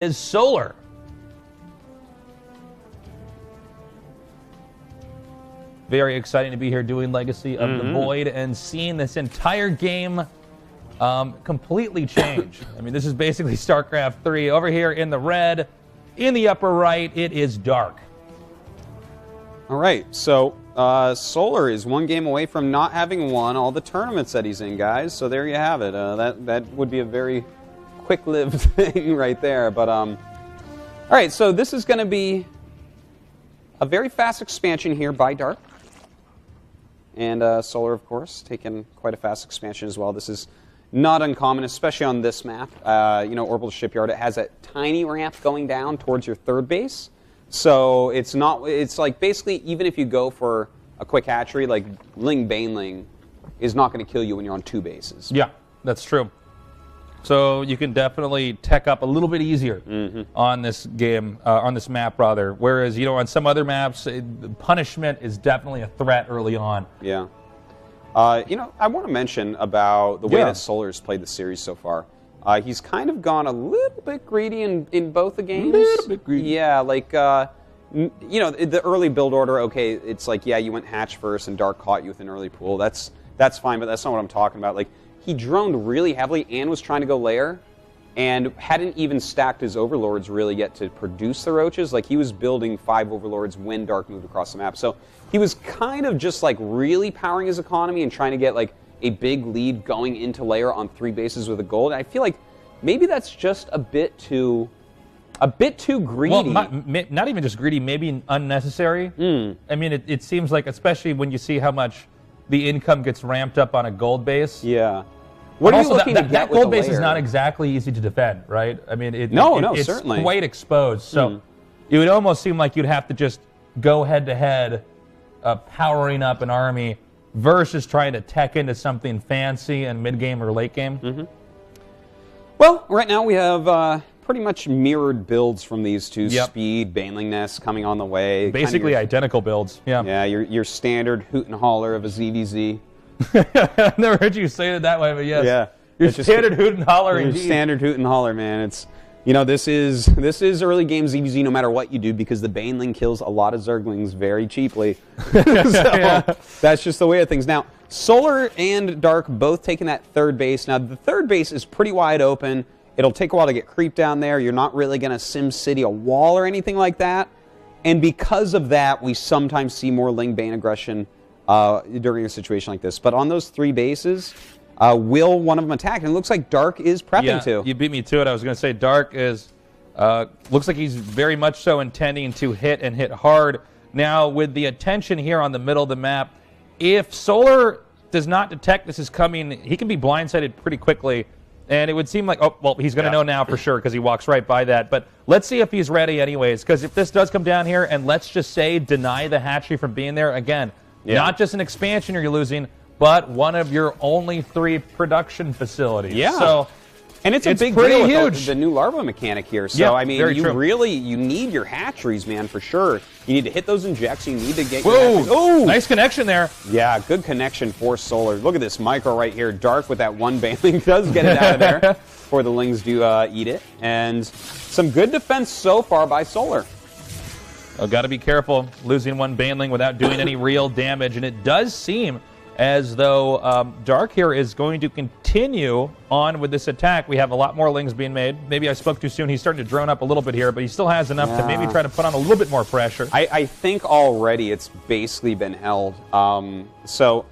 is Solar. Very exciting to be here doing Legacy of the Void and seeing this entire game completely change. I mean, this is basically StarCraft 3. Over here in the red, in the upper right, it is dark. All right, so Solar is one game away from not having won all the tournaments that he's in, guys. So there you have it. That would be a very quick-lived thing right there. But all right, so this is going to be a very fast expansion here by Dark. And Solar, of course, taking quite a fast expansion as well. This is not uncommon, especially on this map. Orbital Shipyard, it has a tiny ramp going down towards your third base. So it's like basically even if you go for a quick hatchery, like Ling Baneling is not going to kill you when you're on two bases. Yeah, that's true. So you can definitely tech up a little bit easier on this game, on this map rather. Whereas, on some other maps, punishment is definitely a threat early on. Yeah. I want to mention about the way that Solar's played the series so far. He's kind of gone a little bit greedy in both the games. A little bit greedy. Yeah, like, the early build order, okay, it's like, yeah, you went hatch first and Dark caught you with an early pool. That's fine, but that's not what I'm talking about. Like, he droned really heavily and was trying to go lair and hadn't even stacked his overlords really yet to produce the roaches. Like, he was building 5 overlords when Dark moved across the map. So he was kind of just like really powering his economy and trying to get like a big lead going into lair on 3 bases with a gold. I feel like maybe that's just a bit too greedy. Well, not even just greedy, maybe unnecessary. I mean, it seems like, especially when you see how much the income gets ramped up on a gold base. Yeah. What are you looking to get that with gold the base layer? is not exactly easy to defend, right? I mean, it's certainly. quite exposed. So it would almost seem like you'd have to just go head-to-head, powering up an army versus trying to tech into something fancy in mid-game or late game. Well, right now we have pretty much mirrored builds from these two. Speed, Baneling Nest coming on the way. Basically identical builds. Yeah. Yeah, your standard hoot and holler of a ZVZ. I've never heard you say it that way, but yes. Yeah. Your standard hoot and holler, your indeed. Standard hoot and holler, man. It's this is early game ZVZ no matter what you do because the Baneling kills a lot of Zerglings very cheaply. That's just the way of things. Now, Solar and Dark both taking that third base. Now, the third base is pretty wide open. It'll take a while to get creep down there. You're not really going to Sim City a wall or anything like that. And because of that, we sometimes see more Ling Bane aggression during a situation like this. But on those 3 bases, will one of them attack? And it looks like Dark is prepping to. You beat me to it. I was going to say Dark is, looks like he's very much so intending to hit and hit hard. Now, with the attention here on the middle of the map, if Solar does not detect this is coming, he can be blindsided pretty quickly. And it would seem like, oh, well, he's going to know now for sure because he walks right by that. But let's see if he's ready anyways, because if this does come down here and let's just say deny the hatchery from being there, again, not just an expansion you're losing, but one of your only 3 production facilities. Yeah. So, and it's a big pretty deal huge. with the new larva mechanic here. So, I mean, true. you need your hatcheries, man, for sure. You need to hit those injects. You need to get your hatcheries. Oh, nice connection there. Yeah, good connection for Solar. Look at this micro right here. Dark with that one Baneling does get it out of there before the Lings do eat it. And some good defense so far by Solar. Oh, got to be careful losing one Baneling without doing any real damage. And it does seem as though Dark here is going to continue on with this attack. We have a lot more Lings being made. Maybe I spoke too soon. He's starting to drone up a little bit here, but he still has enough to maybe try to put on a little bit more pressure. I think already it's basically been held. So,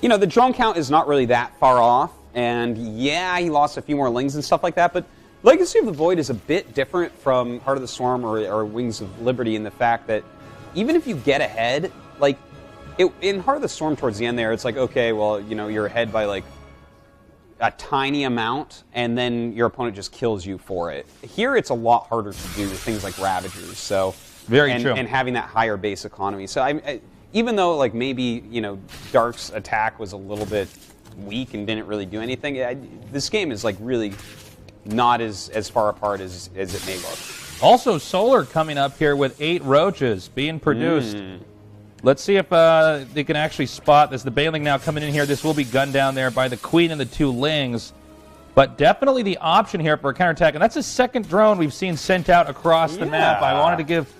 the drone count is not really that far off. And, yeah, he lost a few more Lings and stuff like that, but Legacy of the Void is a bit different from Heart of the Swarm or Wings of Liberty in the fact that even if you get ahead, like, in Heart of the Storm towards the end there, it's like, okay, well, you're ahead by like a tiny amount, and then your opponent just kills you for it. Here, it's a lot harder to do with things like Ravagers. So very true, and having that higher base economy. So even though like maybe Dark's attack was a little bit weak and didn't really do anything, this game is like really not as far apart as it may look. Also, Solar coming up here with 8 roaches being produced. Let's see if they can actually spot this. The Baneling now coming in here. This will be gunned down there by the Queen and the 2 Lings. But definitely the option here for a counterattack, and that's a second drone we've seen sent out across the map. I wanted to give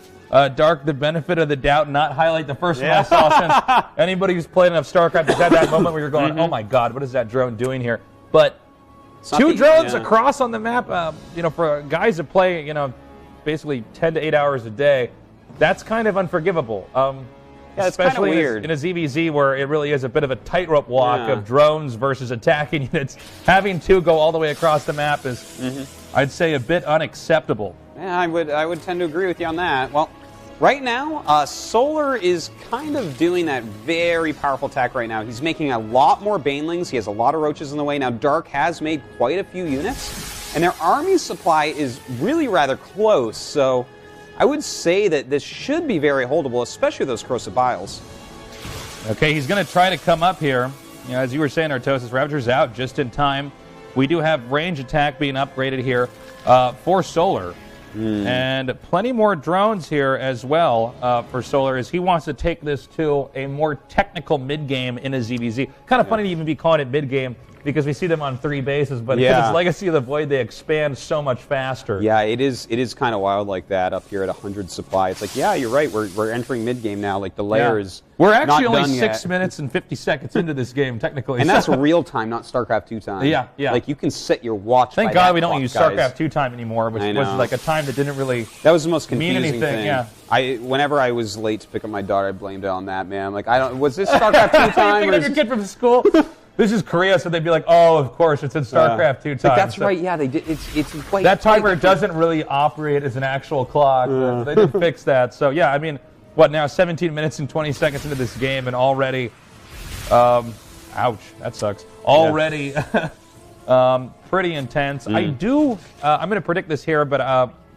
Dark the benefit of the doubt and not highlight the first one I saw, since anybody who's played enough StarCraft has had that moment where you're going, oh my god, what is that drone doing here? But two drones across on the map, for guys that play, basically 10 to 8 hours a day, that's kind of unforgivable. Yeah, it's kind of weird. In a ZVZ where it really is a bit of a tightrope walk of drones versus attacking units. Having two go all the way across the map is, I'd say, a bit unacceptable. Yeah, I would tend to agree with you on that. Well, right now, Solar is kind of doing that very powerful attack right now. He's making a lot more Banelings. He has a lot of Roaches in the way. Now, Dark has made quite a few units, and their army supply is really rather close, so I would say that this should be very holdable, especially those Corrosive Biles. Okay, he's going to try to come up here. As you were saying, Artosis, Ravager's out just in time. We do have range attack being upgraded here for Solar. And plenty more drones here as well for Solar, as he wants to take this to a more technical mid-game in a ZVZ. Kind of funny to even be calling it mid-game, because we see them on 3 bases, but because it's Legacy of the Void, they expand so much faster. Yeah, it is kind of wild like that up here at 100 supply. It's like, yeah, you're right, we're entering mid-game now. Like, the layer is We're actually not only done 6 minutes and 50 seconds into this game, technically. And that's real time, not StarCraft 2 time. Yeah. Like, you can set your watch Thank by God that we don't clock, use guys. StarCraft 2 time anymore, which was like a time that didn't really That was the most mean confusing anything. thing. Whenever I was late to pick up my daughter, I blamed it on that, man. Like, was this StarCraft 2 time? Picking up your kid from school? This is Korea, so they'd be like, oh, of course, it's in StarCraft 2 time. Like, that's right, yeah, they did. It's like that timer doesn't really operate as an actual clock. So they did fix that. So, yeah, I mean, what now, 17 minutes and 20 seconds into this game, and already, ouch, that sucks. Already pretty intense. I'm going to predict this here, but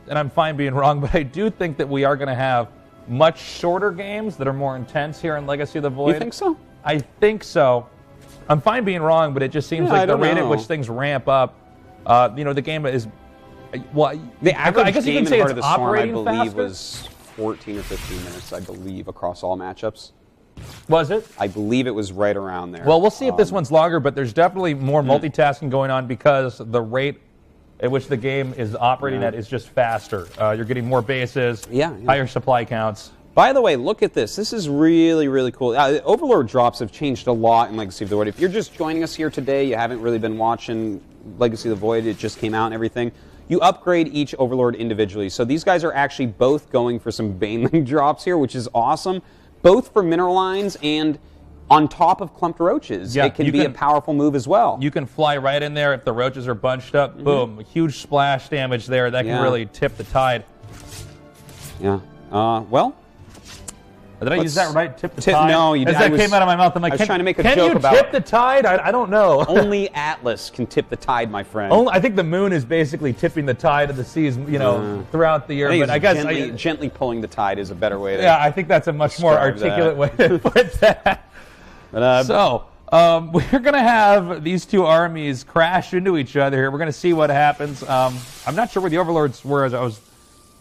and I'm fine being wrong, but I do think that we are going to have much shorter games that are more intense here in Legacy of the Void. You think so? I think so. I'm fine being wrong, but it just seems like the rate at which things ramp up, the game is, well, the average I guess you game can say in Heart it's of the Storm, I operating believe, faster. was 14 or 15 minutes, I believe, across all matchups. Was it? I believe it was right around there. Well, we'll see if this one's longer, but there's definitely more multitasking going on because the rate at which the game is operating at is just faster. You're getting more bases, higher supply counts. By the way, look at this. This is really, really cool. Overlord drops have changed a lot in Legacy of the Void. If you're just joining us here today, you haven't really been watching Legacy of the Void, it just came out and everything, you upgrade each Overlord individually. So these guys are actually both going for some Baneling drops here, which is awesome, both for mineral lines and on top of clumped roaches. Yeah, it can be a powerful move as well. You can fly right in there if the roaches are bunched up. Boom, huge splash damage there. That can really tip the tide. Yeah. Well, did I use that right? Tip the tide? No, you didn't. As that came out of my mouth, I'm like, I was trying to make a joke about. Can you tip the tide? I don't know. Only Atlas can tip the tide, my friend. I think the moon is basically tipping the tide of the seas, throughout the year. But I guess gently pulling the tide is a better way to. Yeah, I think that's a much more articulate way to put that. But, we're going to have these two armies crash into each other here. We're going to see what happens. I'm not sure where the Overlords were as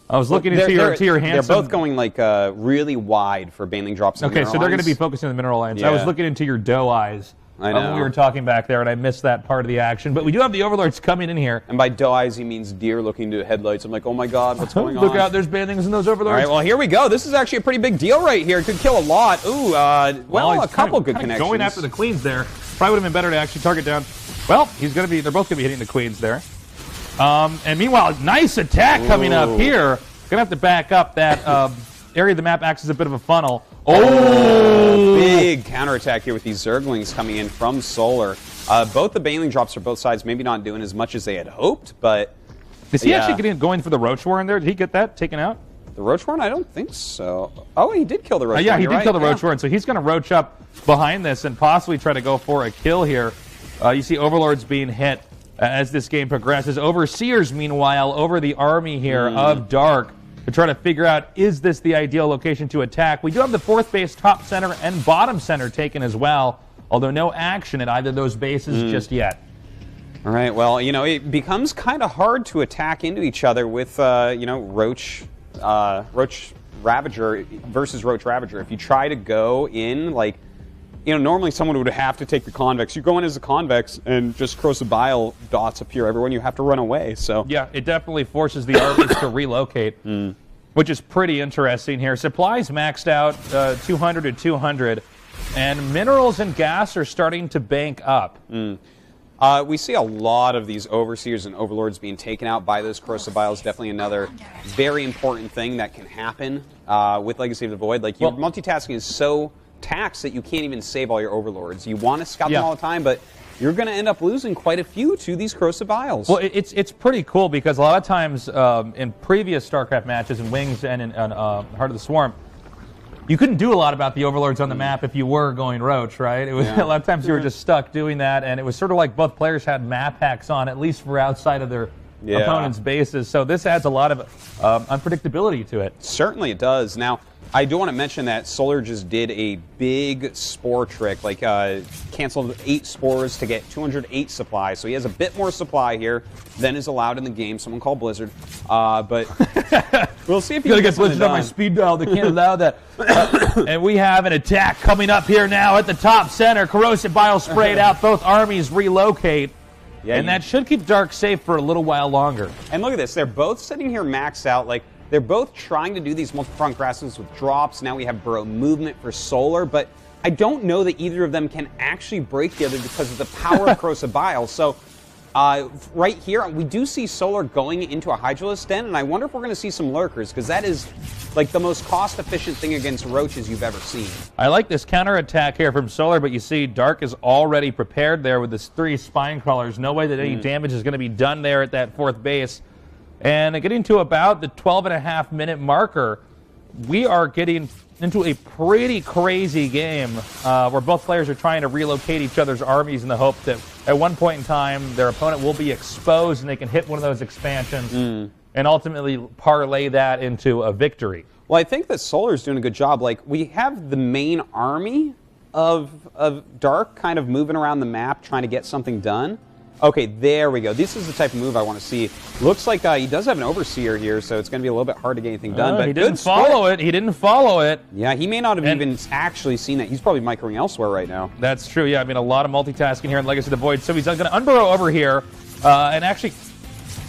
I was looking into your handsome... They're both going like really wide for Baneling drops. Okay, so they're going to be focusing on the mineral lines. Yeah. I was looking into your doe eyes when we were talking back there, and I missed that part of the action. But we do have the Overlords coming in here. And by doe eyes, he means deer looking to headlights. I'm like, oh my god, what's going on? Look out, there's Banelings in those Overlords. All right, well, here we go. This is actually a pretty big deal right here. It could kill a lot. Ooh, a couple good connections. Going after the queens there. Probably would have been better to actually target down. Well, they're both going to be hitting the queens there. And meanwhile, nice attack coming up here. Gonna have to back up that area of the map acts as a bit of a funnel. Big counterattack here with these Zerglings coming in from Solar. Both the Baneling drops for both sides maybe not doing as much as they had hoped, but... Is he actually going for the Roach Warren there? Did he get that taken out? The Roach Warren? I don't think so. Oh, he did kill the Roach Warren. Yeah, he did kill the Roach Warren, so he's going to roach up behind this and possibly try to go for a kill here. You see Overlords being hit as this game progresses. Overseers, meanwhile, over the army here of Dark to try to figure out, is this the ideal location to attack? We do have the 4th base, top center, and bottom center taken as well, although no action at either of those bases just yet. All right, well, it becomes kind of hard to attack into each other with, Roach Ravager versus Roach Ravager. If you try to go in, like, normally someone would have to take the convex. You go in as a convex, and just corrosive bile dots appear everywhere, and you have to run away. So yeah, it definitely forces the armies to relocate, which is pretty interesting here. Supplies maxed out 200 to 200, and minerals and gas are starting to bank up. We see a lot of these overseers and overlords being taken out by those corrosive biles. Definitely another very important thing that can happen with Legacy of the Void. Like, your multitasking is so taxed that you can't even save all your overlords. You want to scout them all the time, but you're going to end up losing quite a few to these corrosive biles. Well, it's pretty cool because a lot of times in previous StarCraft matches, in Wings and in Heart of the Swarm, you couldn't do a lot about the overlords on the map if you were going Roach, right? It was a lot of times you were just stuck doing that, and it was sort of like both players had map hacks on, at least for outside of their opponent's bases. So this adds a lot of unpredictability to it. Certainly it does. Now, I do want to mention that Solar just did a big spore trick, like canceled 8 spores to get 208 supply. So he has a bit more supply here than is allowed in the game. Someone call Blizzard. But we'll see if he can get Blizzard on my speed dial. They can't allow that. And we have an attack coming up here now at the top center. Corrosive bile sprayed out. Both armies relocate. Yeah, and that should keep Dark safe for a little while longer. And look at this. They're both sitting here maxed out. Like, they're both trying to do these multi-pronged grasslands with drops. Now we have burrow movement for Solar, but I don't know that either of them can actually break the other because of the power of corrosive bile. So right here, we do see Solar going into a Hydralisk den, and I wonder if we're going to see some lurkers, because that is like the most cost-efficient thing against roaches you've ever seen. I like this counterattack here from Solar, but you see Dark is already prepared there with his 3 spine crawlers. No way that any damage is going to be done there at that 4th base. And getting to about the 12.5-minute marker, we are getting into a pretty crazy game where both players are trying to relocate each other's armies in the hope that at one point in time their opponent will be exposed and they can hit one of those expansions and ultimately parlay that into a victory. Well, I think that Solar's doing a good job. Like, we have the main army of Dark kind of moving around the map trying to get something done. Okay, there we go. This is the type of move I want to see. Looks like he does have an Overseer here, so it's going to be a little bit hard to get anything done. But he didn't follow it. He didn't follow it. Yeah, he may not have even actually seen that. He's probably microing elsewhere right now. That's true. Yeah, I mean, a lot of multitasking here in Legacy of the Void. So he's going to unburrow over here, and actually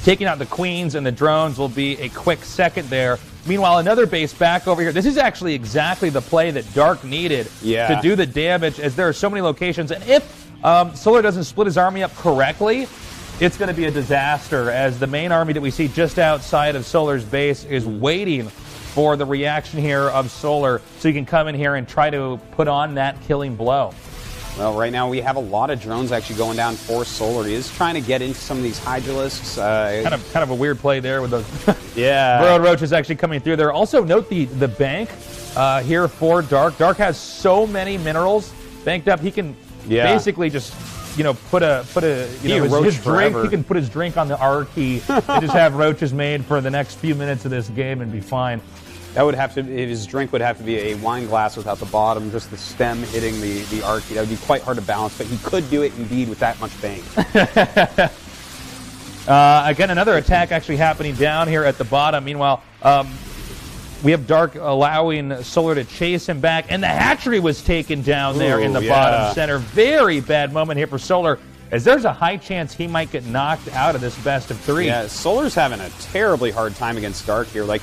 taking out the queens and the drones will be a quick second there. Meanwhile, another base back over here. This is actually exactly the play that Dark needed to do the damage, as there are so many locations. And if Solar doesn't split his army up correctly, it's going to be a disaster, as the main army that we see just outside of Solar's base is waiting for the reaction here of Solar so he can come in here and try to put on that killing blow. Well, right now we have a lot of drones actually going down for Solar. He is trying to get into some of these Hydralisks. Kind of a weird play there with the Burrowed Roach is actually coming through there. Also note the bank here for Dark. Dark has so many minerals banked up. He can basically just put his drink. He can put his drink on the R key and just have roaches made for the next few minutes of this game and be fine. That would have to, his drink would have to be a wine glass without the bottom, just the stem hitting the R key. That would be quite hard to balance, but he could do it indeed with that much bank. Again, another attack actually happening down here at the bottom. Meanwhile, we have Dark allowing Solar to chase him back, and the hatchery was taken down there in the bottom center. Very bad moment here for Solar, as there's a high chance he might get knocked out of this best of 3. Yeah, Solar's having a terribly hard time against Dark here. Like,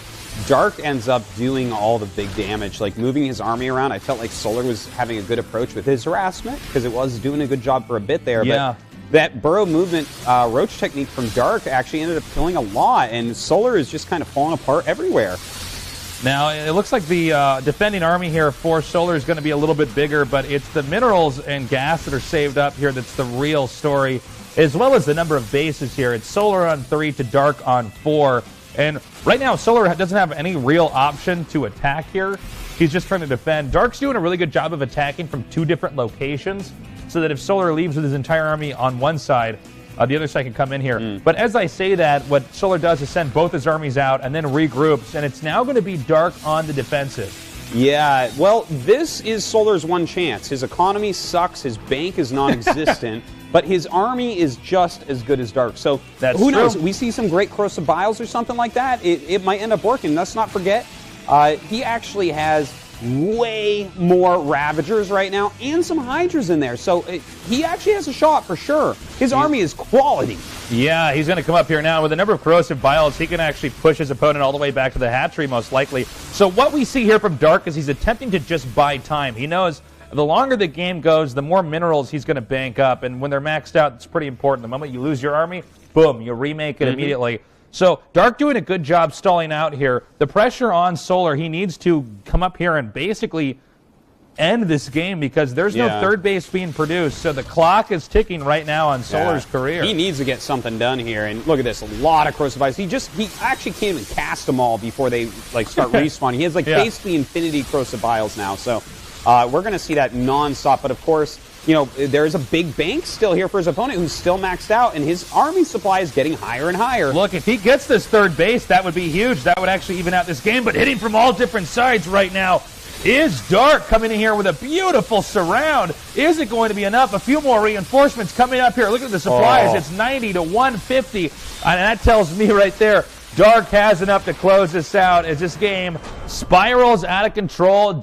Dark ends up doing all the big damage, like moving his army around. I felt like Solar was having a good approach with his harassment, because it was doing a good job for a bit there. But that burrow movement roach technique from Dark actually ended up killing a lot, and Solar is just kind of falling apart everywhere. Now, it looks like the defending army here for Solar is going to be a little bit bigger, but it's the minerals and gas that are saved up here that's the real story, as well as the number of bases here. It's Solar on 3 to Dark on 4. And right now, Solar doesn't have any real option to attack here. He's just trying to defend. Dark's doing a really good job of attacking from 2 different locations, so that if Solar leaves with his entire army on one side, the other side can come in here. But as I say that, what Solar does is send both his armies out and then regroups, and it's now going to be Dark on the defensive. Yeah, well, this is Solar's one chance. His economy sucks, his bank is non-existent, but his army is just as good as Dark. So who knows? We see some great corrosive biles or something like that. It might end up working. Let's not forget, he actually has way more Ravagers right now and some Hydras in there. So he actually has a shot for sure. His army is quality. Yeah, he's going to come up here now. With a number of Corrosive Biles, he can actually push his opponent all the way back to the hatchery, most likely. So what we see here from Dark is he's attempting to just buy time. He knows the longer the game goes, the more minerals he's going to bank up. And when they're maxed out, it's pretty important. The moment you lose your army, boom, you remake it immediately. So Dark doing a good job stalling out here. The pressure on Solar, he needs to come up here and basically end this game because there's no third base being produced. So the clock is ticking right now on Solar's career. He needs to get something done here. And look at this, a lot of Corrosive Biles. He actually can't even cast them all before they like start respawning. He has like basically infinity Corrosive Biles now. So we're going to see that nonstop. But of course, you know, there's a big bank still here for his opponent who's still maxed out, and his army supply is getting higher and higher. Look, if he gets this third base, that would be huge. That would actually even out this game. But hitting from all different sides right now is Dark coming in here with a beautiful surround. Is it going to be enough? A few more reinforcements coming up here. Look at the supplies. It's 90 to 150. And that tells me right there, Dark has enough to close this out as this game spirals out of control.